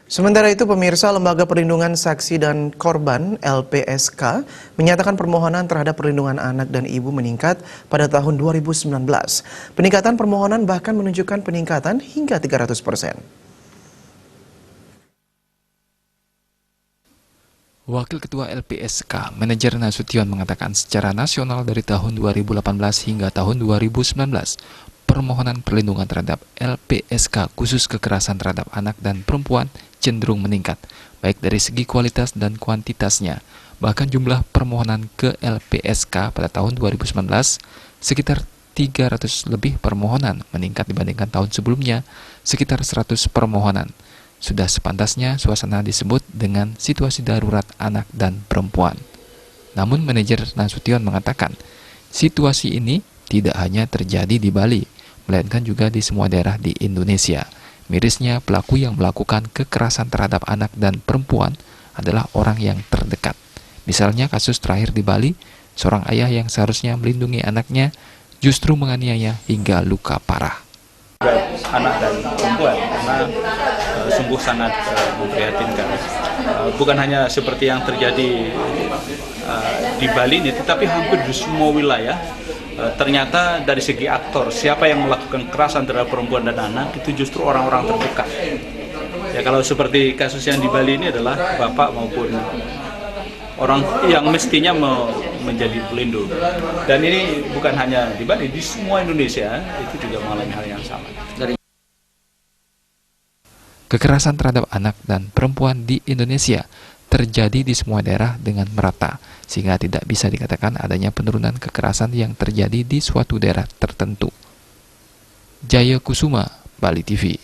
Sementara itu, pemirsa, Lembaga Perlindungan Saksi dan Korban (LPSK) menyatakan permohonan terhadap perlindungan anak dan ibu meningkat pada tahun 2019. Peningkatan permohonan bahkan menunjukkan peningkatan hingga 300%. Wakil Ketua LPSK, Manajer Nasution mengatakan secara nasional dari tahun 2018 hingga tahun 2019, permohonan perlindungan terhadap LPSK khusus kekerasan terhadap anak dan perempuan cenderung meningkat, baik dari segi kualitas dan kuantitasnya. Bahkan jumlah permohonan ke LPSK pada tahun 2019 sekitar 300 lebih permohonan, meningkat dibandingkan tahun sebelumnya sekitar 100 permohonan. Sudah sepantasnya suasana disebut dengan situasi darurat anak dan perempuan. Namun manajer Nasution mengatakan, situasi ini tidak hanya terjadi di Bali, melainkan juga di semua daerah di Indonesia. Mirisnya, pelaku yang melakukan kekerasan terhadap anak dan perempuan adalah orang yang terdekat. Misalnya kasus terakhir di Bali, seorang ayah yang seharusnya melindungi anaknya justru menganiaya hingga luka parah. Anak dan perempuan karena sungguh sangat memprihatinkan. Bukan hanya seperti yang terjadi di Bali ini, tetapi hampir di semua wilayah. Ternyata dari segi aktor, siapa yang melakukan kekerasan terhadap perempuan dan anak itu justru orang-orang terdekat. Ya, kalau seperti kasus yang di Bali ini adalah bapak maupun orang yang mestinya menjadi pelindung. Dan ini bukan hanya di Bali, di semua Indonesia itu juga mengalami hal yang sama. Kekerasan terhadap anak dan perempuan di Indonesia terjadi di semua daerah dengan merata, sehingga tidak bisa dikatakan adanya penurunan kekerasan yang terjadi di suatu daerah tertentu. Jaya Kusuma, Bali TV.